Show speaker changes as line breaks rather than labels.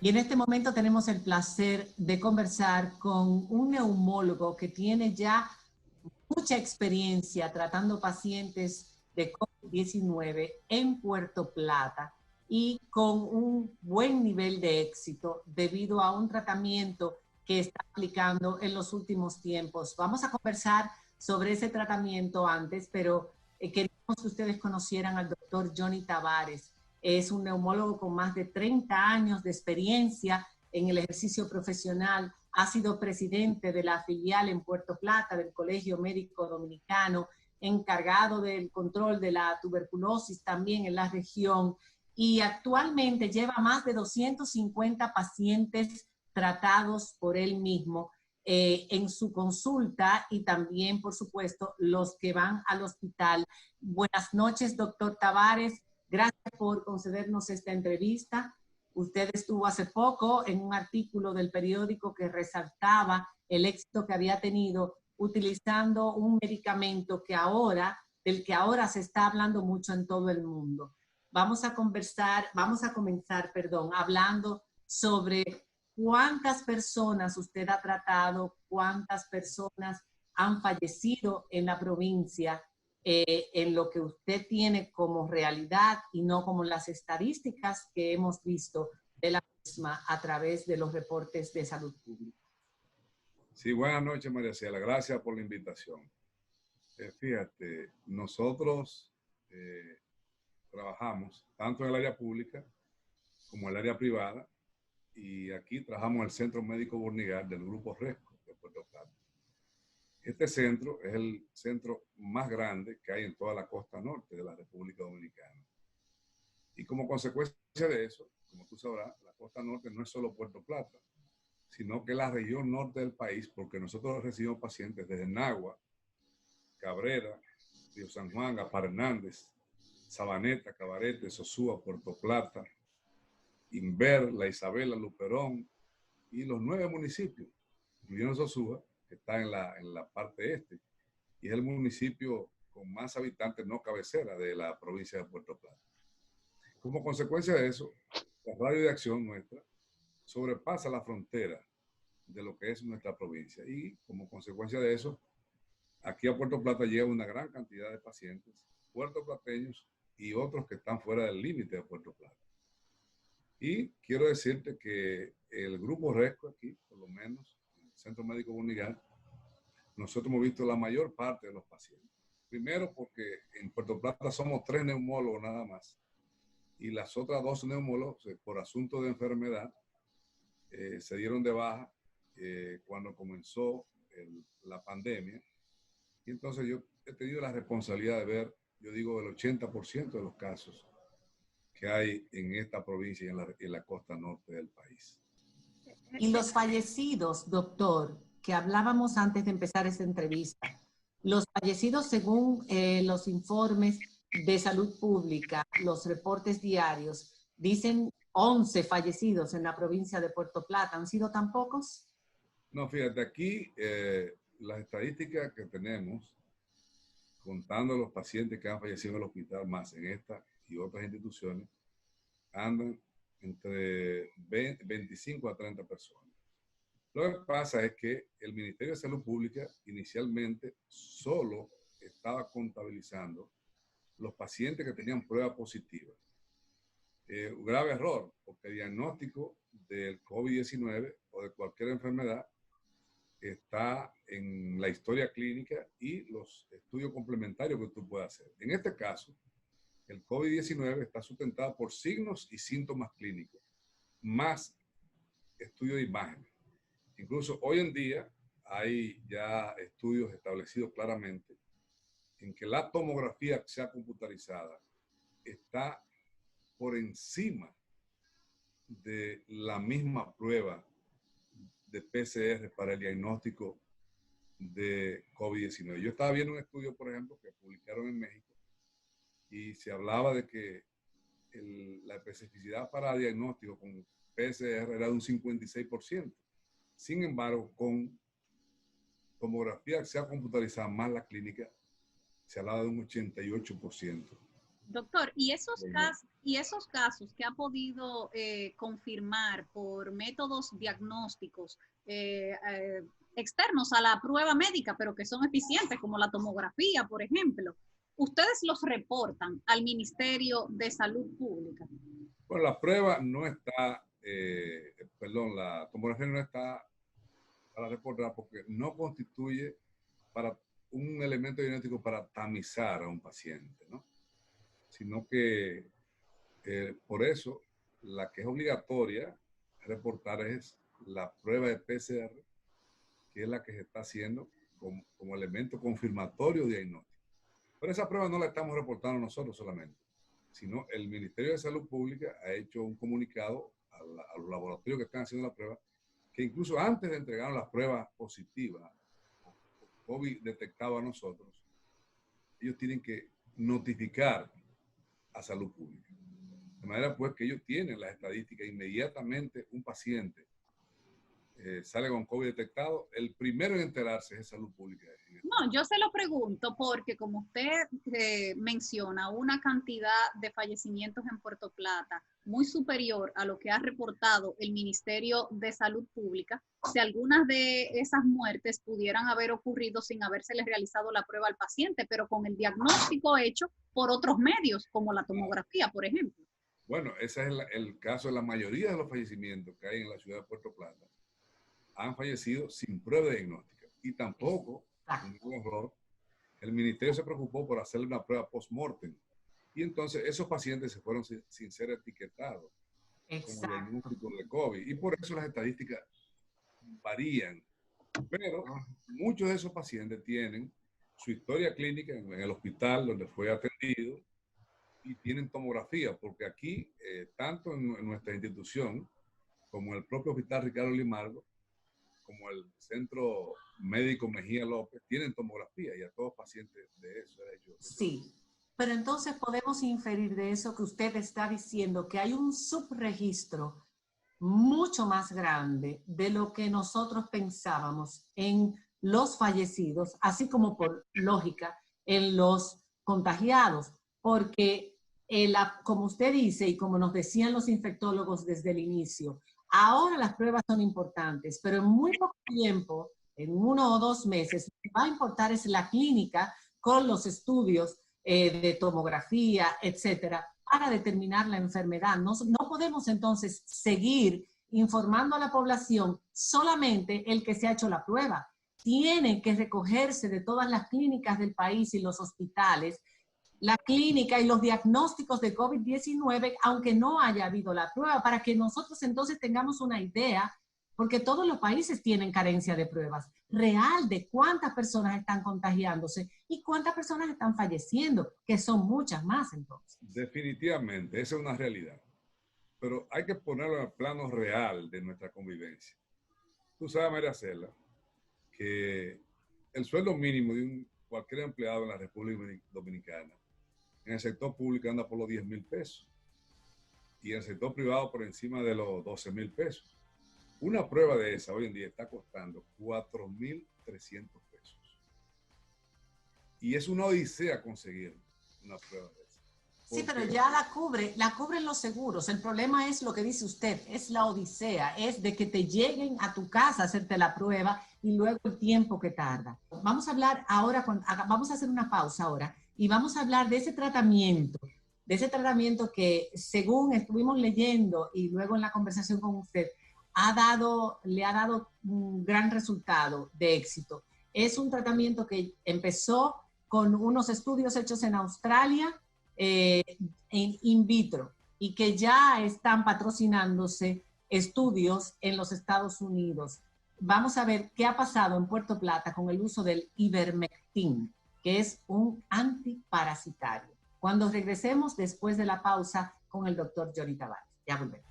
Y en este momento tenemos el placer de conversar con un neumólogo que tiene ya mucha experiencia tratando pacientes de COVID-19 en Puerto Plata y con un buen nivel de éxito debido a un tratamiento que está aplicando en los últimos tiempos. Vamos a conversar sobre ese tratamiento antes, pero queríamos que ustedes conocieran al doctor Johnny Tavares. Es un neumólogo con más de 30 años de experiencia en el ejercicio profesional. Ha sido presidente de la filial en Puerto Plata del Colegio Médico Dominicano, encargado del control de la tuberculosis también en la región, y actualmente lleva más de 250 pacientes tratados por él mismo en su consulta y también, por supuesto, los que van al hospital. Buenas noches, doctor Tavares. Gracias por concedernos esta entrevista. Usted estuvo hace poco en un artículo del periódico que resaltaba el éxito que había tenido utilizando un medicamento del que ahora se está hablando mucho en todo el mundo. Vamos a comenzar, hablando sobre cuántas personas usted ha tratado, cuántas personas han fallecido en la provincia, en lo que usted tiene como realidad y no como las estadísticas que hemos visto de la misma a través de los reportes de salud pública.
Sí, buenas noches, María Ciela. Gracias por la invitación. Fíjate, nosotros trabajamos tanto en el área pública como en el área privada, y aquí trabajamos en el Centro Médico Bornigal del Grupo Resco de Puerto Plata. Este centro es el centro más grande que hay en toda la costa norte de la República Dominicana. Y como consecuencia de eso, como tú sabrás, la costa norte no es solo Puerto Plata, sino que la región norte del país, porque nosotros recibimos pacientes desde Nagua, Cabrera, Río San Juan, Gaspar Hernández, Sabaneta, Cabarete, Sosúa, Puerto Plata, Inver, La Isabela, Luperón y los 9 municipios, incluyendo Sosúa, que está en la parte este, y es el municipio con más habitantes no cabecera de la provincia de Puerto Plata. Como consecuencia de eso, la radio de acción nuestra sobrepasa la frontera de lo que es nuestra provincia, y como consecuencia de eso, aquí a Puerto Plata llega una gran cantidad de pacientes puertoplateños y otros que están fuera del límite de Puerto Plata. Y quiero decirte que el Grupo Resco aquí, por lo menos, en el Centro Médico Bornigal, nosotros hemos visto la mayor parte de los pacientes. Primero porque en Puerto Plata somos 3 neumólogos nada más, y las otras 2 neumólogos, por asunto de enfermedad, se dieron de baja cuando comenzó la pandemia. Y entonces yo he tenido la responsabilidad de ver, yo digo, el 80% de los casos que hay en esta provincia y en la costa norte del país.
Y los fallecidos, doctor, que hablábamos antes de empezar esta entrevista, los fallecidos según los informes de salud pública, los reportes diarios, dicen 11 fallecidos en la provincia de Puerto Plata. ¿Han sido tan pocos?
No, fíjate, aquí las estadísticas que tenemos, contando los pacientes que han fallecido en el hospital, más en esta y otras instituciones, andan entre 25 a 30 personas. Lo que pasa es que el Ministerio de Salud Pública inicialmente solo estaba contabilizando los pacientes que tenían prueba positiva. Un grave error, porque el diagnóstico del COVID-19 o de cualquier enfermedad está en la historia clínica y los estudios complementarios que tú puedes hacer. En este caso, el COVID-19 está sustentado por signos y síntomas clínicos, más estudio de imágenes. Incluso hoy en día hay ya estudios establecidos claramente en que la tomografía que sea computarizada está por encima de la misma prueba de PCR para el diagnóstico de COVID-19. Yo estaba viendo un estudio, por ejemplo, que publicaron en México, y se hablaba de que la especificidad para diagnóstico con PCR era de un 56%. Sin embargo, con tomografía que sea computarizada más la clínica, se hablaba de un 88%.
Doctor, y esos casos que ha podido confirmar por métodos diagnósticos externos a la prueba médica, pero que son eficientes, como la tomografía, por ejemplo, ¿ustedes los reportan al Ministerio de Salud Pública?
Bueno, la prueba no está, la tomografía no está para reportar porque no constituye para un elemento diagnóstico para tamizar a un paciente, ¿no? Sino que por eso la que es obligatoria reportar es la prueba de PCR, que es la que se está haciendo como elemento confirmatorio diagnóstico. Pero esa prueba no la estamos reportando nosotros solamente, sino el Ministerio de Salud Pública ha hecho un comunicado a los laboratorios que están haciendo la prueba, que incluso antes de entregar las pruebas positivas, COVID detectado a nosotros, ellos tienen que notificar a Salud Pública. De manera pues que ellos tienen las estadísticas. Inmediatamente un paciente sale con COVID detectado, el primero en enterarse es Salud Pública.
No, yo se lo pregunto porque como usted menciona una cantidad de fallecimientos en Puerto Plata muy superior a lo que ha reportado el Ministerio de Salud Pública, si algunas de esas muertes pudieran haber ocurrido sin habérsele realizado la prueba al paciente, pero con el diagnóstico hecho por otros medios, como la tomografía, por ejemplo.
Bueno, ese es el caso de la mayoría de los fallecimientos que hay en la ciudad de Puerto Plata. Han fallecido sin prueba diagnóstica. Y tampoco, un error, el ministerio se preocupó por hacerle una prueba post-mortem. Y entonces esos pacientes se fueron sin ser etiquetados como diagnóstico de COVID. Y por eso las estadísticas varían. Pero muchos de esos pacientes tienen su historia clínica en el hospital donde fue atendido y tienen tomografía, porque aquí, tanto en nuestra institución como en el propio Hospital Ricardo Limardo, como el Centro Médico Mejía López, tienen tomografía y a todos pacientes de eso.
Sí, pero entonces podemos inferir de eso que usted está diciendo que hay un subregistro mucho más grande de lo que nosotros pensábamos en los fallecidos, así como por lógica en los contagiados, porque como usted dice y como nos decían los infectólogos desde el inicio, ahora las pruebas son importantes, pero en muy poco tiempo, en 1 o 2 meses, lo que va a importar es la clínica con los estudios de tomografía, etcétera, para determinar la enfermedad. No podemos entonces seguir informando a la población solamente el que se ha hecho la prueba. Tienen que recogerse de todas las clínicas del país y los hospitales la clínica y los diagnósticos de COVID-19, aunque no haya habido la prueba, para que nosotros entonces tengamos una idea, porque todos los países tienen carencia de pruebas real de cuántas personas están contagiándose y cuántas personas están falleciendo, que son muchas más entonces.
Definitivamente, esa es una realidad. Pero hay que ponerlo en el plano real de nuestra convivencia. Tú sabes, María Cela, que el sueldo mínimo de cualquier empleado en la República Dominicana en el sector público anda por los 10,000 pesos y en el sector privado por encima de los 12,000 pesos. Una prueba de esa hoy en día está costando 4,300 pesos. Y es una odisea conseguir una prueba de esa.
Sí, pero ya la cubren los seguros. El problema es lo que dice usted, es la odisea, es de que te lleguen a tu casa a hacerte la prueba y luego el tiempo que tarda. Vamos a hablar ahora, vamos a hacer una pausa ahora y vamos a hablar de ese tratamiento que según estuvimos leyendo y luego en la conversación con usted, le ha dado un gran resultado de éxito. Es un tratamiento que empezó con unos estudios hechos en Australia, en in vitro, y que ya están patrocinándose estudios en los Estados Unidos. Vamos a ver qué ha pasado en Puerto Plata con el uso del Ivermectin, que es un antiparasitario. Cuando regresemos después de la pausa con el doctor Johnny Tavares. Ya volvemos.